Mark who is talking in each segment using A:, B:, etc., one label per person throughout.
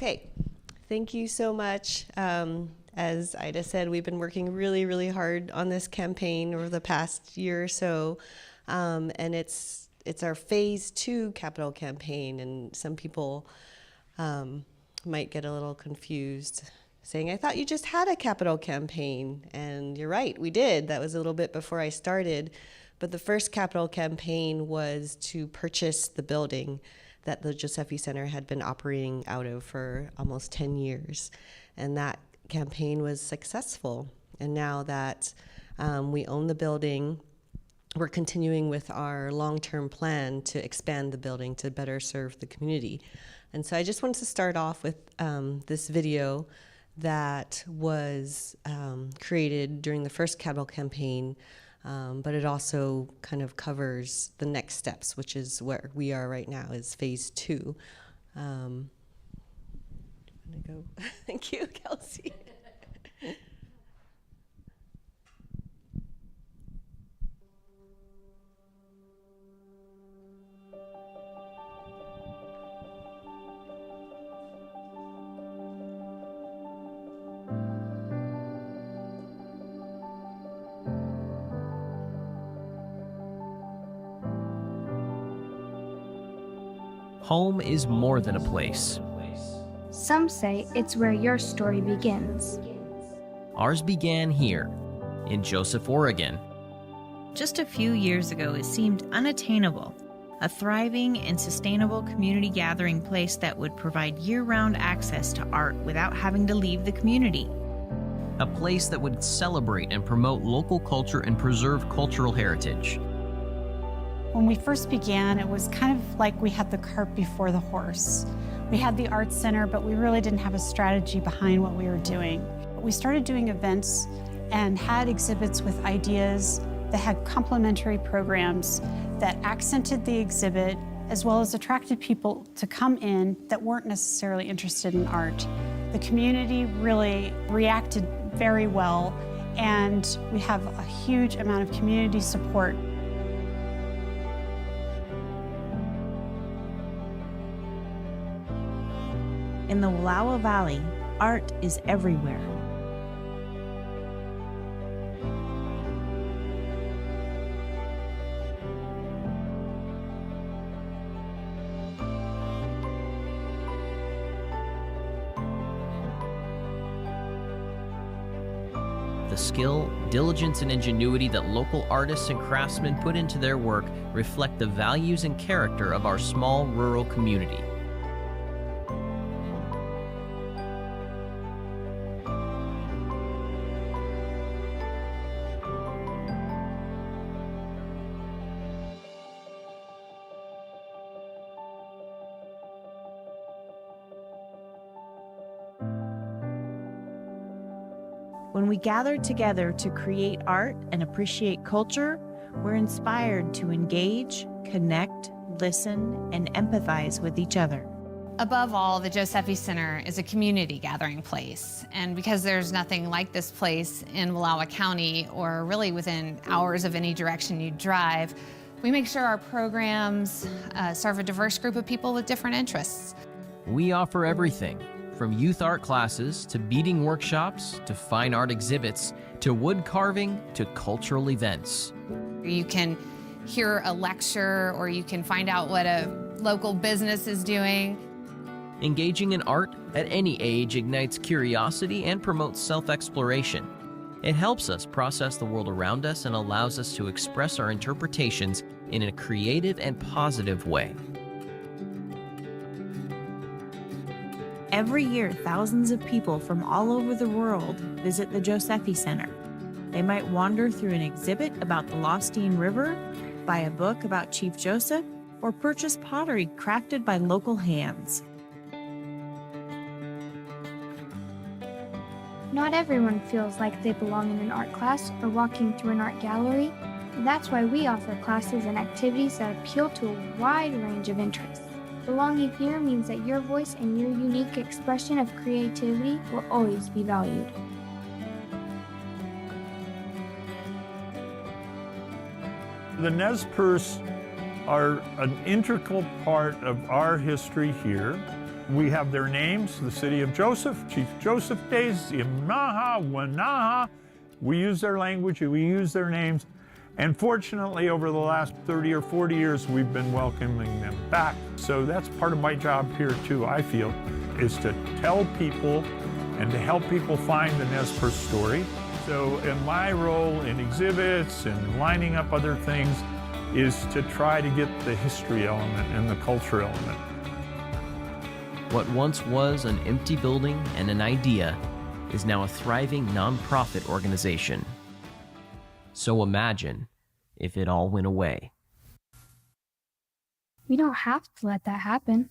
A: Okay, thank you so much. As Ida said, we've been working really, really hard on this campaign over the past year or so, and it's our phase 2 capital campaign, and some people might get a little confused, saying, I thought you just had a capital campaign. And you're right, we did. That was a little bit before I started. But the first capital campaign was to purchase the building that the Josephy Center had been operating out of for almost 10 years. And that campaign was successful. And now that we own the building, we're continuing with our long-term plan to expand the building to better serve the community. And so I just wanted to start off with this video that was created during the first capital campaign, but it also kind of covers the next steps, which is where we are right now, is phase 2. I'm gonna go. Thank you, Kelsey.
B: Home is more than a place.
C: Some say it's where your story begins.
B: Ours began here, in Joseph, Oregon.
D: Just a few years ago, it seemed unattainable, a thriving and sustainable community gathering place that would provide year-round access to art without having to leave the community.
B: A place that would celebrate and promote local culture and preserve cultural heritage.
E: When we first began, it was kind of like we had the cart before the horse. We had the Arts Center, but we really didn't have a strategy behind what we were doing. We started doing events and had exhibits with ideas that had complementary programs that accented the exhibit, as well as attracted people to come in that weren't necessarily interested in art. The community really reacted very well, and we have a huge amount of community support.
D: In the Wallowa Valley, art is everywhere.
B: The skill, diligence, and ingenuity that local artists and craftsmen put into their work reflect the values and character of our small rural community.
D: When we gather together to create art and appreciate culture, we're inspired to engage, connect, listen, and empathize with each other.
F: Above all, the Josephy Center is a community gathering place. And because there's nothing like this place in Wallowa County, or really within hours of any direction you drive, we make sure our programs serve a diverse group of people with different interests.
B: We offer everything, from youth art classes, to beading workshops, to fine art exhibits, to wood carving, to cultural events.
F: You can hear a lecture, or you can find out what a local business is doing.
B: Engaging in art at any age ignites curiosity and promotes self-exploration. It helps us process the world around us and allows us to express our interpretations in a creative and positive way.
D: Every year, thousands of people from all over the world visit the Josephy Center. They might wander through an exhibit about the Lostine River, buy a book about Chief Joseph, or purchase pottery crafted by local hands.
C: Not everyone feels like they belong in an art class or walking through an art gallery. That's why we offer classes and activities that appeal to a wide range of interests. Belonging here means that your voice and your unique expression of creativity will always be valued.
G: The Nez Perce are an integral part of our history here. We have their names, the city of Joseph, Chief Joseph Days, Imnaha, Wanaha. We use their language, we use their names. And fortunately, over the last 30 or 40 years, we've been welcoming them back. So that's part of my job here too, I feel, is to tell people and to help people find the Nez Perce story. So in my role in exhibits and lining up other things is to try to get the history element and the culture element.
B: What once was an empty building and an idea is now a thriving nonprofit organization. So imagine if it all went away.
C: We don't have to let that happen.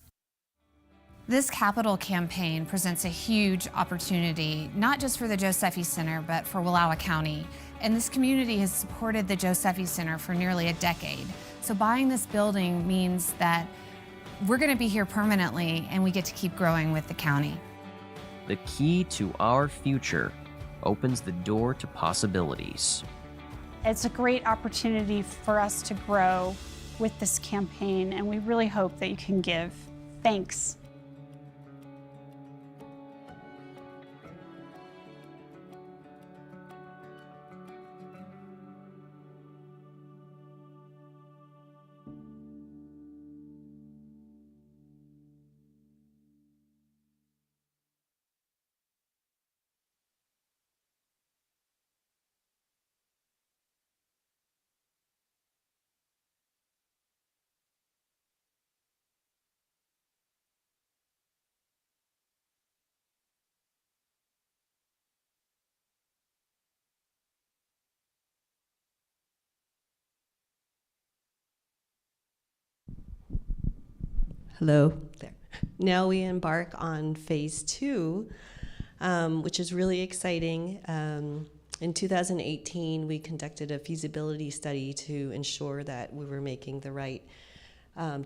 F: This capital campaign presents a huge opportunity, not just for the Josephy Center, but for Wallowa County. And this community has supported the Josephy Center for nearly a decade. So buying this building means that we're going to be here permanently and we get to keep growing with the county.
B: The key to our future opens the door to possibilities.
E: It's a great opportunity for us to grow with this campaign, and we really hope that you can give. Thanks.
A: Hello there. Now we embark on phase 2, which is really exciting. In 2018, we conducted a feasibility study to ensure that we were making the right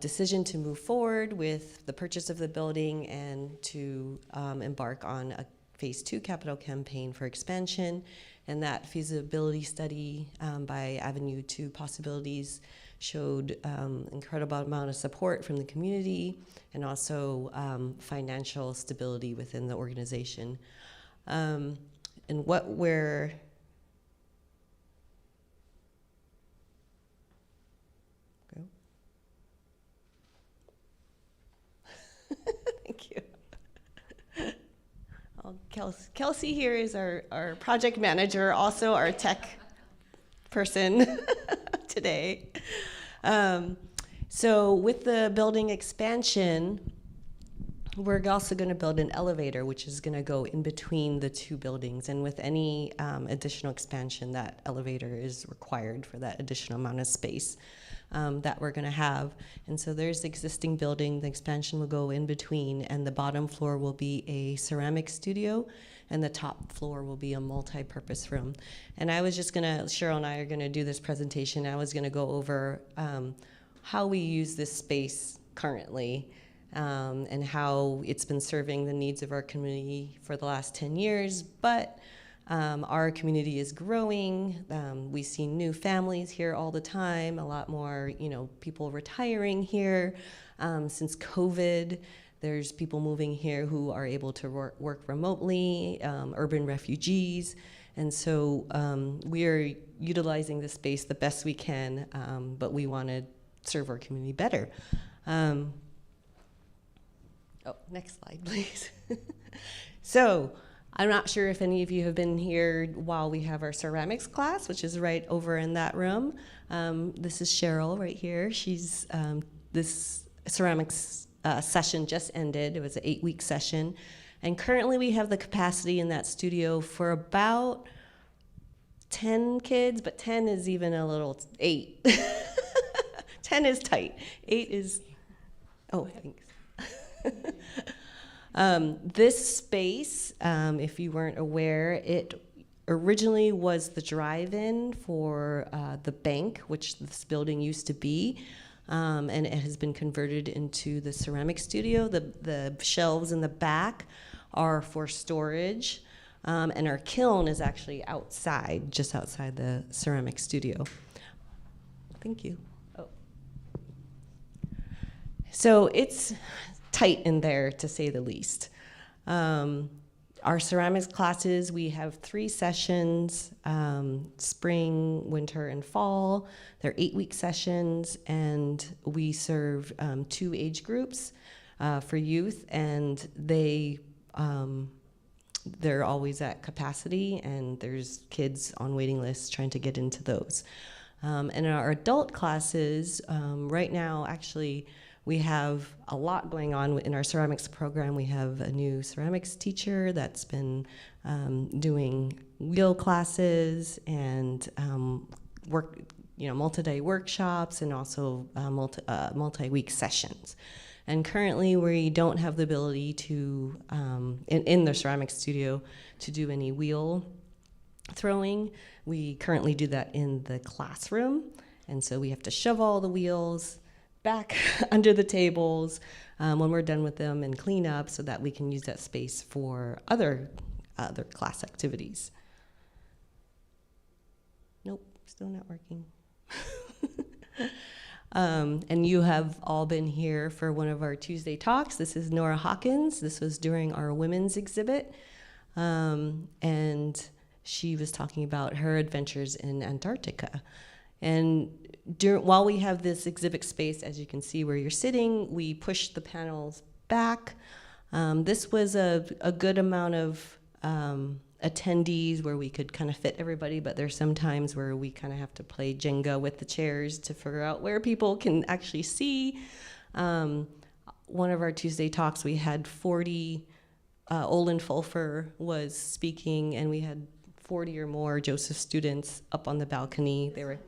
A: decision to move forward with the purchase of the building and to embark on a phase 2 capital campaign for expansion. And that feasibility study by Avenue 2 Possibilities showed incredible amount of support from the community and also financial stability within the organization. And what we're thank you. Kelsey here is our project manager, also our tech person today. So with the building expansion, we're also going to build an elevator, which is going to go in between the two buildings. And with any additional expansion, that elevator is required for that additional amount of space that we're going to have. And so there's the existing building. The expansion will go in between, and the bottom floor will be a ceramic studio, and the top floor will be a multi-purpose room. And I was just gonna, Cheryl and I are gonna do this presentation. I was gonna go over how we use this space currently and how it's been serving the needs of our community for the last 10 years. But our community is growing. We see new families here all the time, a lot more, people retiring here since COVID. There's people moving here who are able to work remotely, urban refugees. And so we are utilizing the space the best we can, but we want to serve our community better. Oh, next slide, please. So I'm not sure if any of you have been here while we have our ceramics class, which is right over in that room. This is Cheryl right here. She's, this ceramics session just ended. It was an 8-week session. And currently we have the capacity in that studio for about 10 kids, but 10 is even a little, 8. 10 is tight. 8 is, oh, thanks. This space, if you weren't aware, it originally was the drive-in for the bank, which this building used to be. And it has been converted into the ceramic studio. The shelves in the back are for storage, and our kiln is actually outside, just outside the ceramic studio. Thank you. Oh. So it's tight in there, to say the least. Our ceramics classes, we have 3 sessions, spring, winter, and fall. They're 8-week sessions, and we serve 2 age groups for youth, and they're always at capacity, and there's kids on waiting lists trying to get into those. And in our adult classes, right now, actually, we have a lot going on in our ceramics program. We have a new ceramics teacher that's been doing wheel classes and multi-day workshops, and also multi-week sessions. And currently, we don't have the ability to, in the ceramics studio, to do any wheel throwing. We currently do that in the classroom, and so we have to shove all the wheels back under the tables when we're done with them and clean up, so that we can use that space for other class activities. Nope, still not working. And you have all been here for one of our Tuesday talks. This is Nora Hawkins. This was during our women's exhibit. And she was talking about her adventures in Antarctica. And while we have this exhibit space, as you can see where you're sitting, we pushed the panels back. This was a good amount of attendees where we could kind of fit everybody, but there's some times where we kind of have to play Jenga with the chairs to figure out where people can actually see. One of our Tuesday talks, we had 40, Olin Fulfer was speaking, and we had 40 or more Joseph students up on the balcony. They were.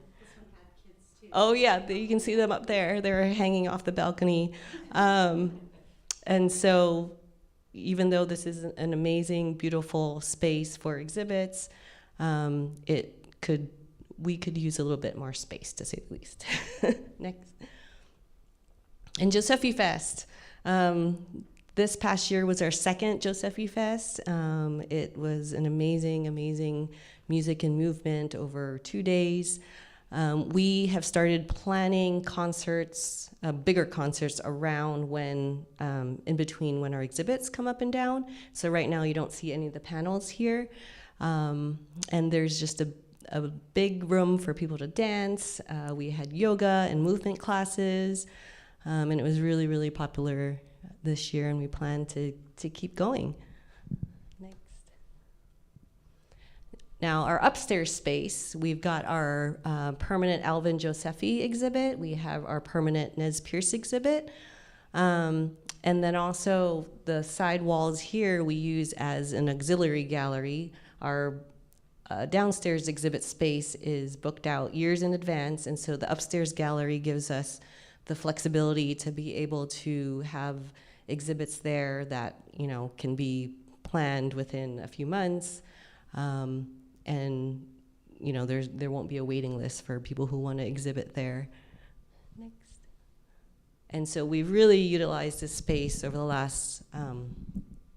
A: Oh yeah, you can see them up there. They're hanging off the balcony. And so even though this is an amazing, beautiful space for exhibits, we could use a little bit more space, to say the least. Next. And Josephy Fest. This past year was our second Josephy Fest. It was an amazing, amazing music and movement over 2 days. We have started planning concerts, bigger concerts around when, in between when our exhibits come up and down. So right now you don't see any of the panels here. And there's just a big room for people to dance. We had yoga and movement classes. And it was really, really popular this year, and we plan to keep going. Next. Now, our upstairs space, we've got our permanent Alvin Josephy exhibit. We have our permanent Nez Pierce exhibit. And then also the side walls here we use as an auxiliary gallery. Our downstairs exhibit space is booked out years in advance, and so the upstairs gallery gives us the flexibility to be able to have exhibits there that, can be planned within a few months. And there won't be a waiting list for people who want to exhibit there. Next. And so we've really utilized this space over the last,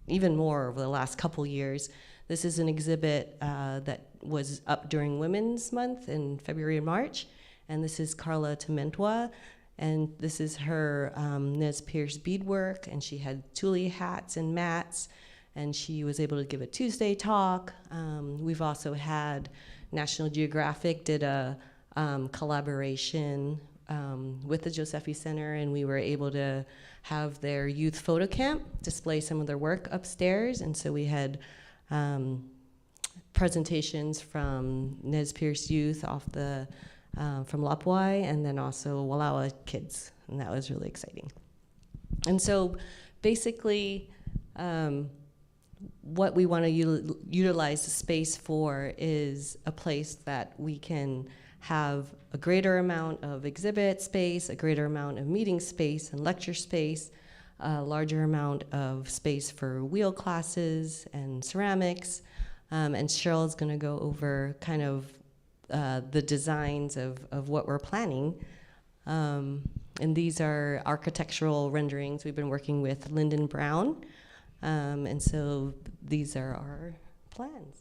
A: even more over the last couple years. This is an exhibit that was up during Women's Month in February and March. And this is Carla Tementwa. And this is her Nez Pierce beadwork. And she had tule hats and mats. And she was able to give a Tuesday talk. We've also had National Geographic did a collaboration with the Josephy Center, and we were able to have their youth photo camp display some of their work upstairs. And so we had presentations from Nez Pierce youth from Lapwai, and then also Wallowa kids, and that was really exciting. And so basically, what we want to utilize the space for is a place that we can have a greater amount of exhibit space, a greater amount of meeting space and lecture space, a larger amount of space for wheel classes and ceramics. And Cheryl's going to go over kind of the designs of what we're planning. And these are architectural renderings. We've been working with Lyndon Brown. And so these are our plans.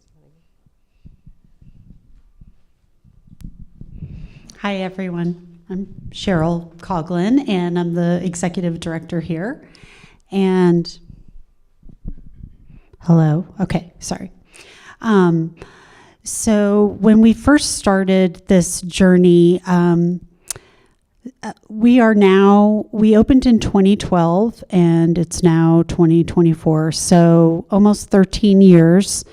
H: Hi, everyone. I'm Cheryl Coughlin, and I'm the executive director here.
E: And hello. Okay, sorry. So when we first started this journey, we opened in 2012 and it's now 2024, so almost 13 years.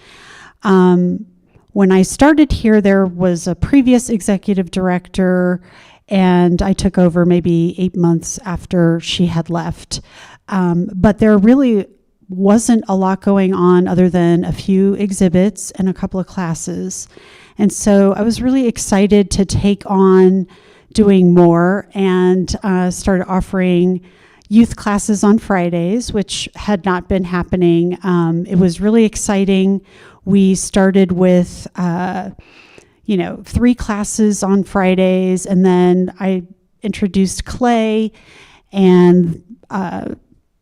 E: When I started here, there was a previous executive director, and I took over maybe 8 months after she had left. But there really wasn't a lot going on other than a few exhibits and a couple of classes. And so I was really excited to take on doing more and started offering youth classes on Fridays, which had not been happening. It was really exciting. We started with 3 classes on Fridays, and then I introduced clay, and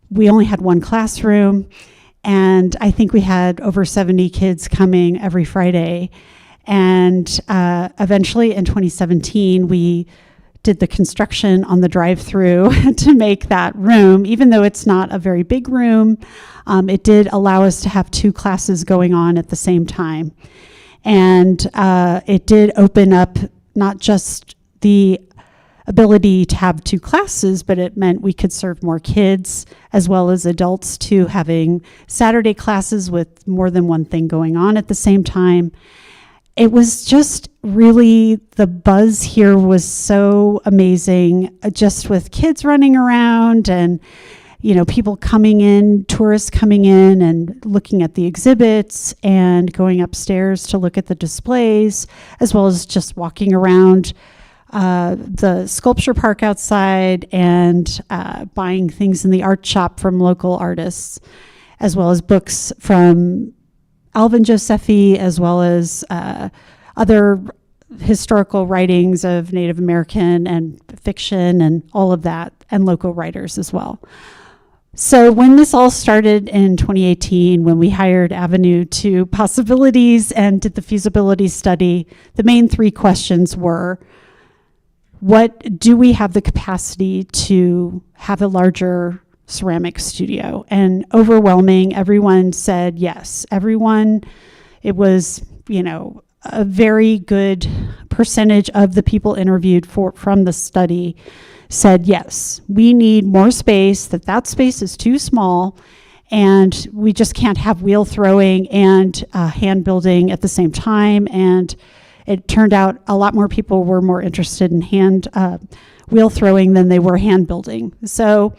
E: we only had 1 classroom, and I think we had over 70 kids coming every Friday. And eventually in 2017, we did the construction on the drive-through to make that room. Even though it's not a very big room, it did allow us to have 2 classes going on at the same time. And it did open up not just the ability to have 2 classes, but it meant we could serve more kids as well as adults to having Saturday classes with more than one thing going on at the same time. It was just really, the buzz here was so amazing, just with kids running around and, people coming in, tourists coming in and looking at the exhibits and going upstairs to look at the displays, as well as just walking around the sculpture park outside and buying things in the art shop from local artists, as well as books from Alvin Josephy, as well as other historical writings of Native American and fiction and all of that, and local writers as well. So when this all started in 2018, when we hired Avenue to Possibilities and did the feasibility study, the main 3 questions were, what do we have the capacity to have a larger ceramic studio? And overwhelming, everyone said yes. It was, a very good percentage of the people interviewed from the study said yes. We need more space, that space is too small, and we just can't have wheel throwing and hand building at the same time. And it turned out a lot more people were more interested in hand wheel throwing than they were hand building. So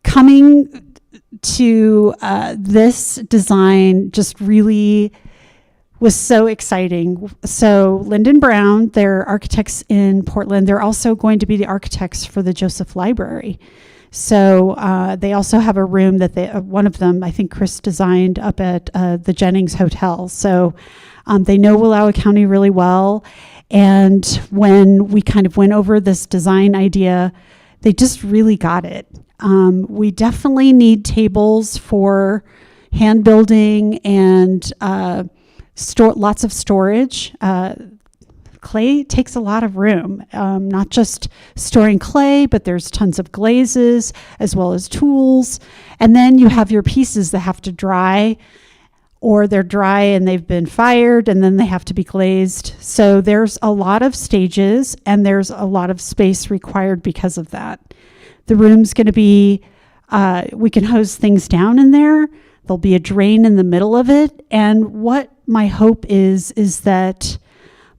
E: coming to this design just really was so exciting. So Lyndon Brown, they're architects in Portland. They're also going to be the architects for the Joseph Library. So they also have a room that one of them, I think Chris designed up at the Jennings Hotel. So they know Wallowa County really well. And when we kind of went over this design idea, they just really got it. We definitely need tables for hand building and lots of storage. Clay takes a lot of room, not just storing clay, but there's tons of glazes as well as tools. And then you have your pieces that have to dry, or they're dry and they've been fired and then they have to be glazed. So there's a lot of stages and there's a lot of space required because of that. The room's going to be, we can hose things down in there. There'll be a drain in the middle of it. And what my hope is that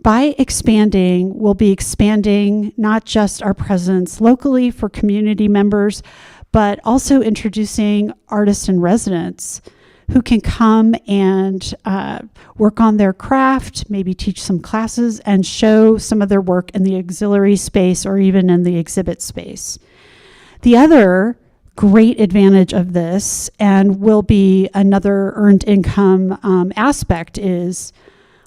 E: by expanding, we'll be expanding not just our presence locally for community members, but also introducing artists and residents who can come and work on their craft, maybe teach some classes and show some of their work in the auxiliary space or even in the exhibit space. The other great advantage of this, and will be another earned income aspect, is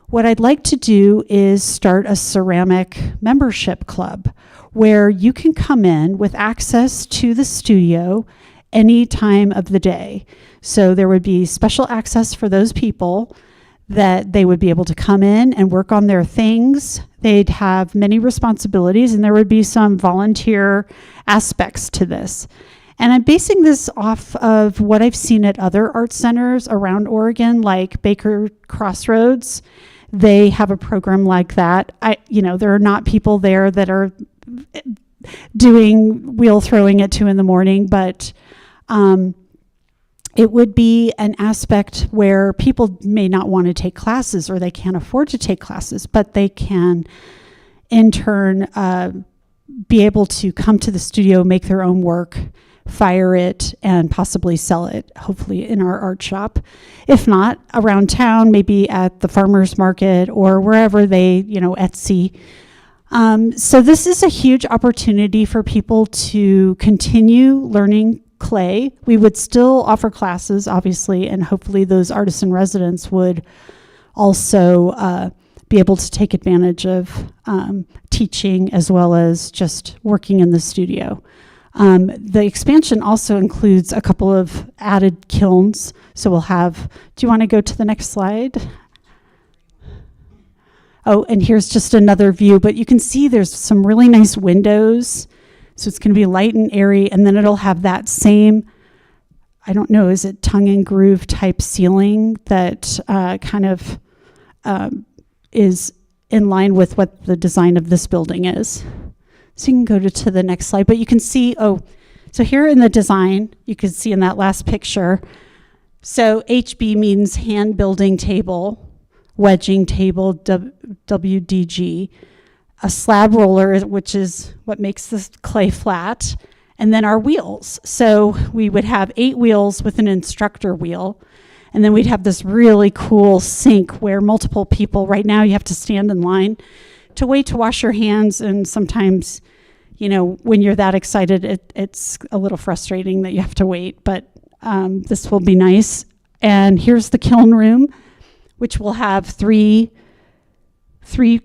E: what I'd like to do is start a ceramic membership club where you can come in with access to the studio any time of the day. So there would be special access for those people, that they would be able to come in and work on their things. They'd have many responsibilities, and there would be some volunteer aspects to this. And I'm basing this off of what I've seen at other art centers around Oregon, like Baker Crossroads. They have a program like that. There are not people there that are doing wheel throwing at 2 a.m, but it would be an aspect where people may not want to take classes or they can't afford to take classes, but they can in turn be able to come to the studio, make their own work, fire it, and possibly sell it, hopefully in our art shop. If not, around town, maybe at the farmer's market or wherever they, Etsy. So this is a huge opportunity for people to continue learning clay. We would still offer classes, obviously, and hopefully those artisan residents would also be able to take advantage of teaching as well as just working in the studio. The expansion also includes a couple of added kilns. So we'll have, do you want to go to the next slide? Oh, and here's just another view, but you can see there's some really nice windows. So it's going to be light and airy, and then it'll have that same, I don't know, is it tongue and groove type ceiling that kind of is in line with what the design of this building is. So you can go to the next slide, but you can see, so here in the design, you can see in that last picture, so HB means hand building table, wedging table, WDG, a slab roller, which is what makes the clay flat, and then our wheels. So we would have 8 wheels with an instructor wheel, and then we'd have this really cool sink where multiple people, right now you have to stand in line to wait to wash your hands, and sometimes, when you're that excited, it's a little frustrating that you have to wait, but this will be nice. And here's the kiln room, which will have three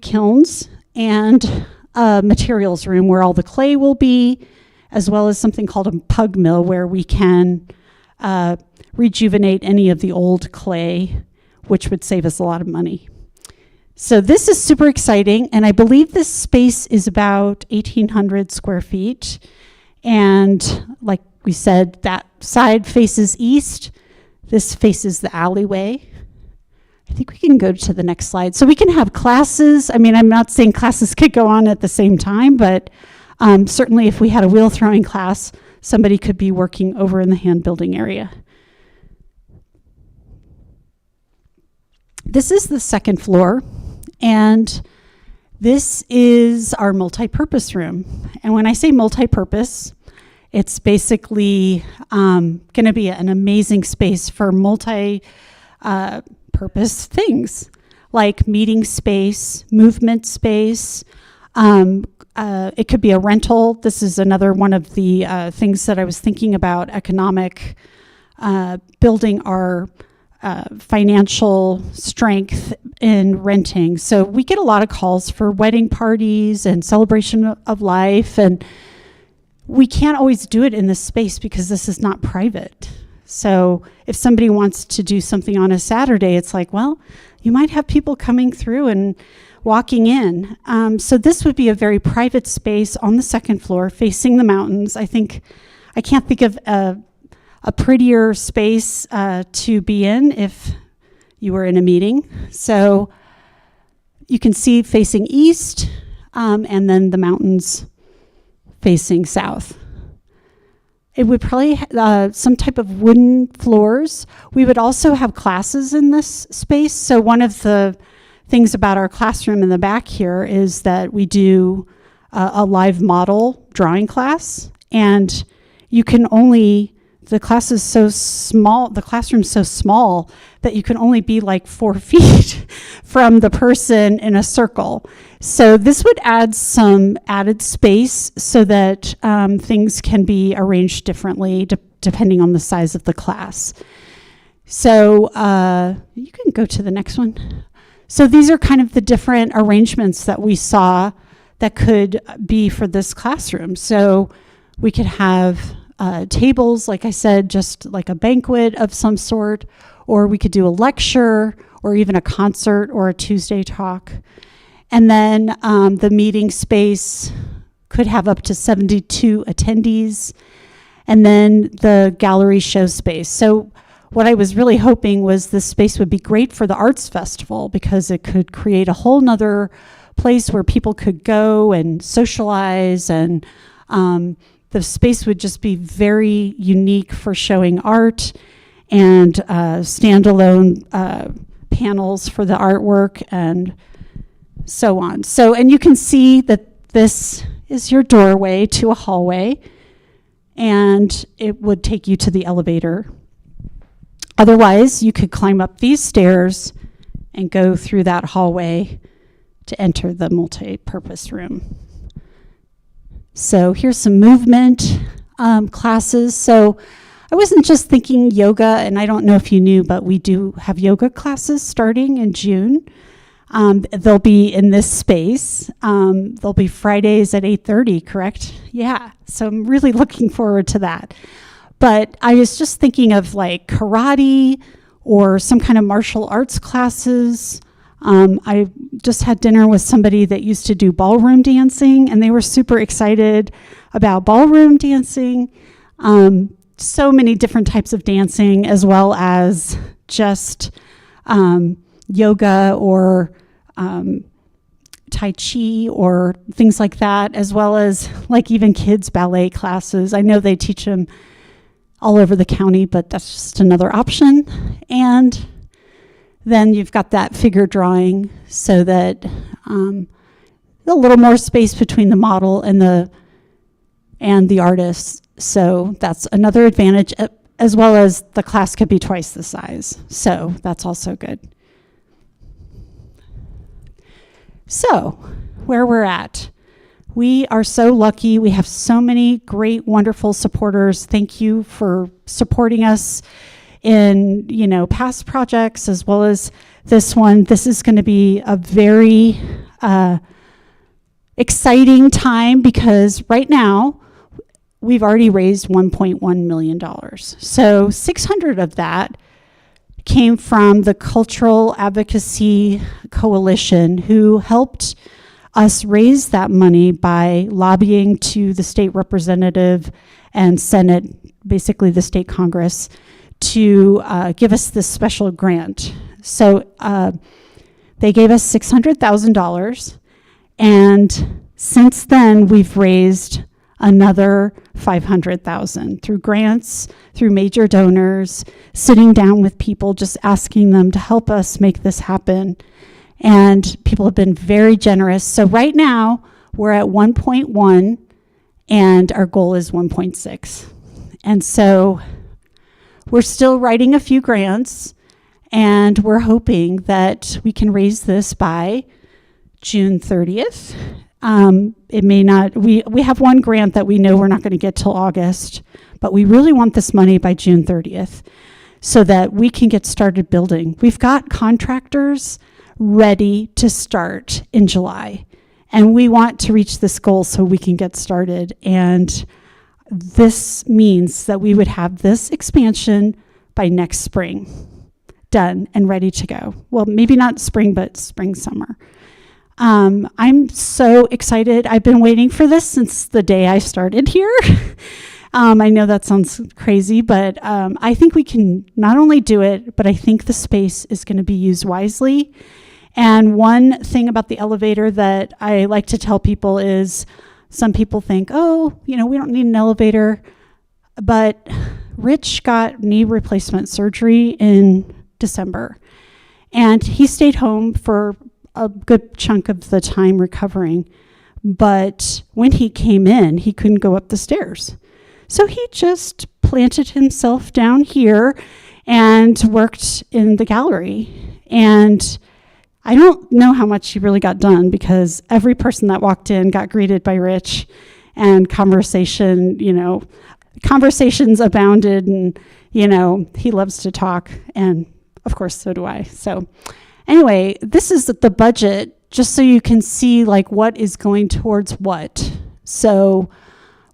E: kilns and a materials room where all the clay will be, as well as something called a pug mill where we can rejuvenate any of the old clay, which would save us a lot of money. So this is super exciting, and I believe this space is about 1,800 square feet. And like we said, that side faces east. This faces the alleyway. I think we can go to the next slide. So we can have classes. I mean, I'm not saying classes could go on at the same time, but certainly if we had a wheel throwing class, somebody could be working over in the hand building area. This is the second floor, and this is our multi-purpose room. And when I say multi-purpose, it's basically going to be an amazing space for multi-purpose things like meeting space, movement space. It could be a rental. This is another one of the things that I was thinking about, economic, building our financial strength in renting. So we get a lot of calls for wedding parties and celebration of life, and we can't always do it in this space because this is not private. So if somebody wants to do something on a Saturday, it's like, well, you might have people coming through and walking in. So this would be a very private space on the second floor facing the mountains. I can't think of a prettier space to be in if you were in a meeting. So you can see facing east, and then the mountains facing south. It would probably some type of wooden floors. We would also have classes in this space. So one of the things about our classroom in the back here is that we do a live model drawing class, and you can only, the classroom's so small that you can only be like 4 feet from the person in a circle. So this would add some added space so that things can be arranged differently depending on the size of the class. So you can go to the next one. So these are kind of the different arrangements that we saw that could be for this classroom. So we could have tables, like I said, just like a banquet of some sort, or we could do a lecture or even a concert or a Tuesday talk. And then the meeting space could have up to 72 attendees. and then the gallery show space. So what I was really hoping was this space would be great for the arts festival because it could create a whole nother place where people could go and socialize, and the space would just be very unique for showing art and standalone panels for the artwork and so on. So, and you can see that this is your doorway to a hallway, and it would take you to the elevator. Otherwise, you could climb up these stairs and go through that hallway to enter the multi-purpose room. So here's some movement classes. So I wasn't just thinking yoga, and I don't know if you knew, but we do have yoga classes starting in June. They'll be in this space. They'll be Fridays at 8:30, correct? Yeah, so I'm really looking forward to that. But I was just thinking of like karate or some kind of martial arts classes. I just had dinner with somebody that used to do ballroom dancing, and they were super excited about ballroom dancing. So many different types of dancing, as well as just yoga or Tai Chi or things like that, as well as like even kids ballet classes. I know they teach them all over the county, but that's just another option. And then you've got that figure drawing so that a little more space between the model and the artist. So that's another advantage, as well as the class could be twice the size. So that's also good. So where we're at. We are so lucky. We have so many great, wonderful supporters. Thank you for supporting us in, past projects as well as this one. This is going to be a very exciting time because right now we've already raised $1.1 million. So 600 of that came from the Cultural Advocacy Coalition, who helped us raise that money by lobbying to the state representative and Senate, basically the state Congress, to give us this special grant. So they gave us $600,000, and since then we've raised another $500,000 through grants, through major donors, sitting down with people, just asking them to help us make this happen. And people have been very generous. So right now we're at 1.1 and our goal is 1.6. And so we're still writing a few grants, and we're hoping that we can raise this by June 30th. It may not, we have one grant that we know we're not going to get till August, but we really want this money by June 30th so that we can get started building. We've got contractors ready to start in July, and we want to reach this goal so we can get started. And this means that we would have this expansion by next spring, done and ready to go. Well, maybe not spring, but spring, summer. I'm so excited. I've been waiting for this since the day I started here. I know that sounds crazy, but I think we can not only do it, but I think the space is going to be used wisely. And one thing about the elevator that I like to tell people is some people think, we don't need an elevator. But Rich got knee replacement surgery in December, and he stayed home for a good chunk of the time recovering. But when he came in, he couldn't go up the stairs. So he just planted himself down here and worked in the gallery. And I don't know how much he really got done because every person that walked in got greeted by Rich, and conversations abounded, and, he loves to talk. And of course, so do I. So anyway, this is the budget, just so you can see what is going towards what. So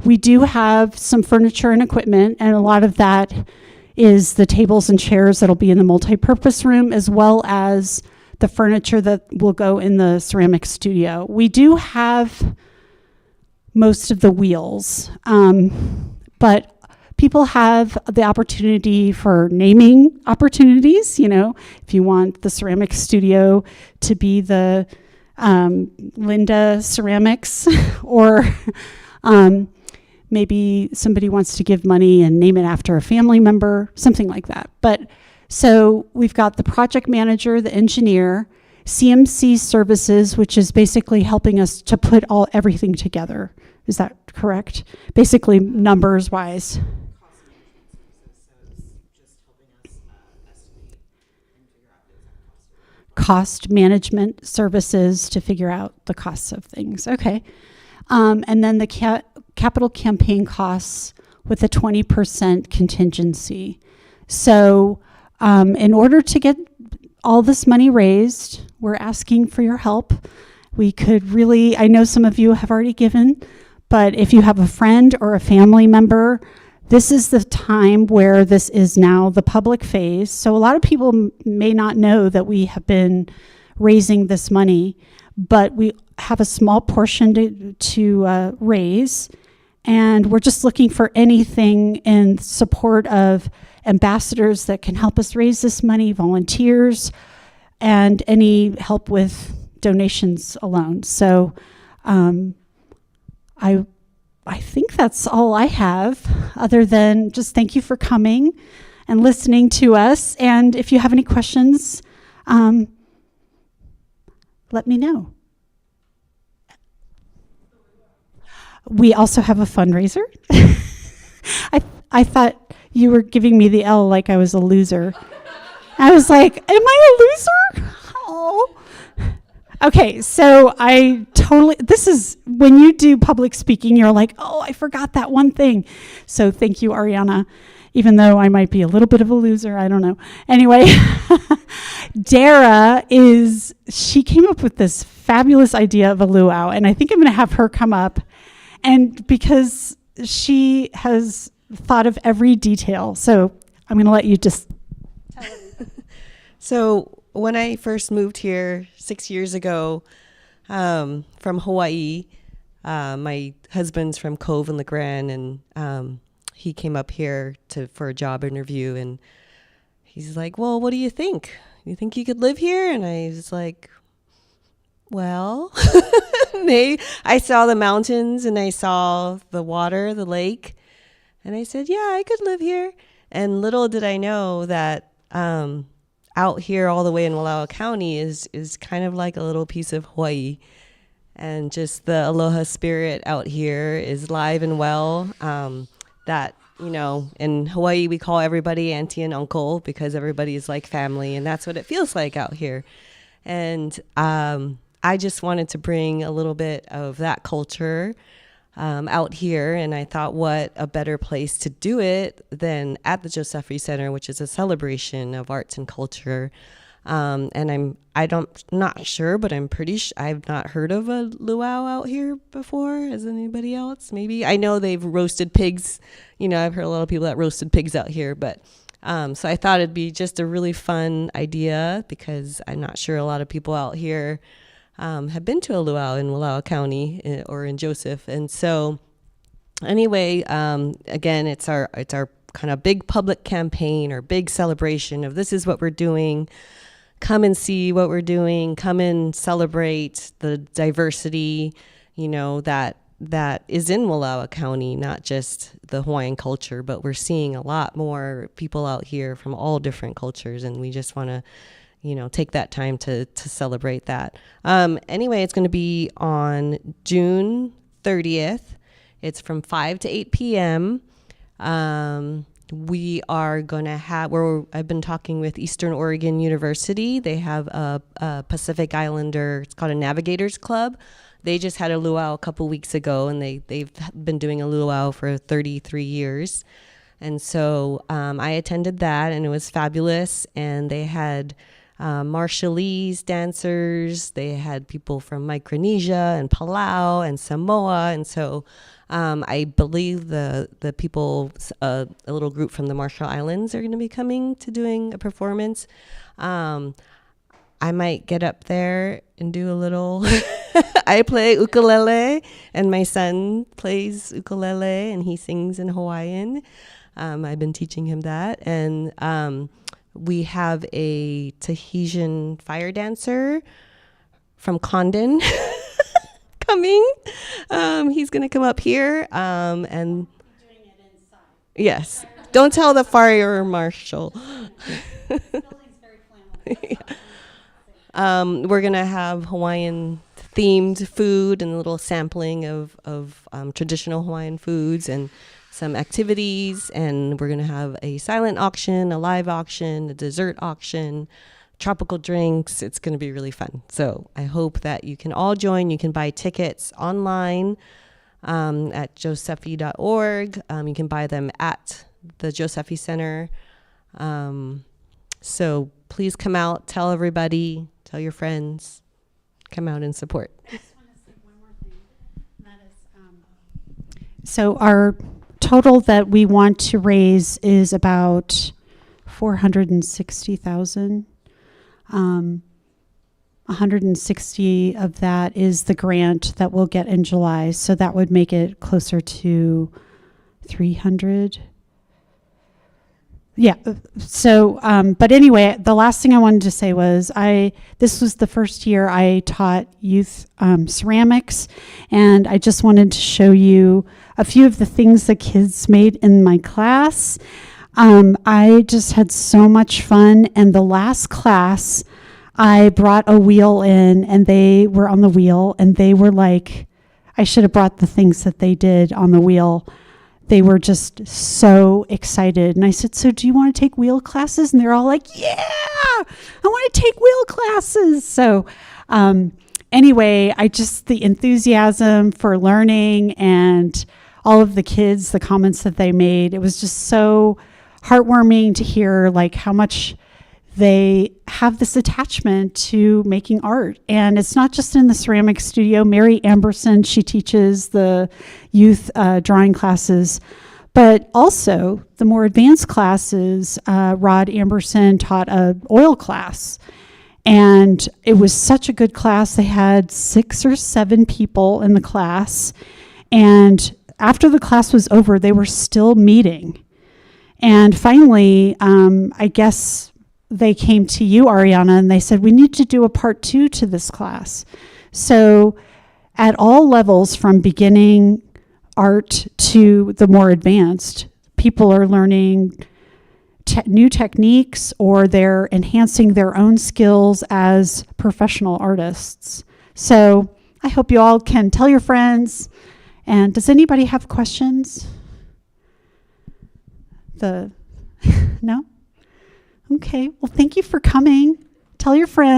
E: we do have some furniture and equipment, and a lot of that is the tables and chairs that'll be in the multi-purpose room, as well as the furniture that will go in the ceramic studio. We do have most of the wheels, but people have the opportunity for naming opportunities. You know, if you want the ceramic studio to be the Linda Ceramics, or maybe somebody wants to give money and name it after a family member, something like that. But so we've got the project manager, the engineer, CMC services, which is basically helping us to put everything together. Is that correct? Basically, numbers wise. Cost management services to figure out the costs of things. Okay. And then the capital campaign costs with a 20% contingency. So in order to get all this money raised, we're asking for your help. We could really, I know some of you have already given, but if you have a friend or a family member, this is the time where this is now the public phase. So a lot of people may not know that we have been raising this money, but we have a small portion to raise. And we're just looking for anything in support of ambassadors that can help us raise this money, volunteers, and any help with donations alone. So I think that's all I have, other than just thank you for coming and listening to us. And if you have any questions, let me know. We also have a fundraiser. I thought you were giving me the L like I was a loser. I was like, am I a loser? Oh. Okay, so this is, when you do public speaking, you're like, oh, I forgot that one thing. So thank you, Ariana, even though I might be a little bit of a loser, I don't know. Anyway, Dara she came up with this fabulous idea of a luau, and I think I'm going to have her come up, and because she has thought of every detail. So I'm going to let you just tell everybody.
A: So when I first moved here 6 years ago from Hawaii, my husband's from Cove and LeGrand, and he came up here for a job interview, and he's like, well, what do you think? You think you could live here? And I was like, well, I saw the mountains and I saw the water, the lake, and I said, yeah, I could live here. And little did I know that out here all the way in Wallowa County is kind of like a little piece of Hawaii, and just the aloha spirit out here is live and well. That, you know, in Hawaii we call everybody auntie and uncle because everybody is like family, and that's what it feels like out here. And I just wanted to bring a little bit of that culture out here, and I thought, what a better place to do it than at the Josephy Center, which is a celebration of arts and culture. And not sure, but I'm pretty sure I've not heard of a luau out here before. Has anybody else? Maybe. I know they've roasted pigs. You know, I've heard a lot of people that roasted pigs out here, but so I thought it'd be just a really fun idea, because I'm not sure a lot of people out here have been to a luau in Wallowa County or in Joseph. And so anyway, again, it's our kind of big public campaign or big celebration of this is what we're doing. Come and see what we're doing. Come and celebrate the diversity, you know, that is in Wallowa County, not just the Hawaiian culture, but we're seeing a lot more people out here from all different cultures, and we just want to, you know, take that time to celebrate that. Anyway, it's going to be on June 30th. It's from 5 to 8 p.m. We are going to have, I've been talking with Eastern Oregon University. They have a Pacific Islander, it's called a Navigators Club. They just had a luau a couple weeks ago, and they've been doing a luau for 33 years. And so I attended that, and it was fabulous. And they had Marshallese dancers. They had people from Micronesia and Palau and Samoa. And so I believe the people, a little group from the Marshall Islands are going to be coming to doing a performance. I might get up there and do a little, I play ukulele, and my son plays ukulele, and he sings in Hawaiian. I've been teaching him that. And we have a Tahitian fire dancer from Condon coming. He's going to come up here. And yes, don't tell the fire marshal. We're going to have Hawaiian themed food and a little sampling of traditional Hawaiian foods and some activities. And we're going to have a silent auction, a live auction, a dessert auction, tropical drinks. It's going to be really fun. So I hope that you can all join. You can buy tickets online at josephy.org. You can buy them at the Josephy Center. So please come out, tell everybody, tell your friends, come out and support.
E: I just want to say one more thing. That is, so our total that we want to raise is about $460,000. 160 of that is the grant that we'll get in July, so that would make it closer to 300. Yeah. So, but anyway, the last thing I wanted to say was this was the first year I taught youth ceramics, and I just wanted to show you a few of the things the kids made in my class. I just had so much fun, and the last class, I brought a wheel in, and they were on the wheel, and they were like, I should have brought the things that they did on the wheel. They were just so excited. And I said, so do you want to take wheel classes? And they're all like, yeah, I want to take wheel classes. So anyway, the enthusiasm for learning and all of the kids, the comments that they made, it was just so heartwarming to hear like how much they have this attachment to making art. And it's not just in the ceramic studio. Mary Amberson, she teaches the youth drawing classes, but also the more advanced classes. Rod Amberson taught an oil class, and it was such a good class. They had 6 or 7 people in the class, and after the class was over, they were still meeting. And finally, I guess they came to you, Ariana, and they said, we need to do a part 2 to this class. So at all levels, from beginning art to the more advanced, people are learning new techniques, or they're enhancing their own skills as professional artists. So I hope you all can tell your friends. And does anybody have questions? No? Okay, well, thank you for coming. Tell your friends.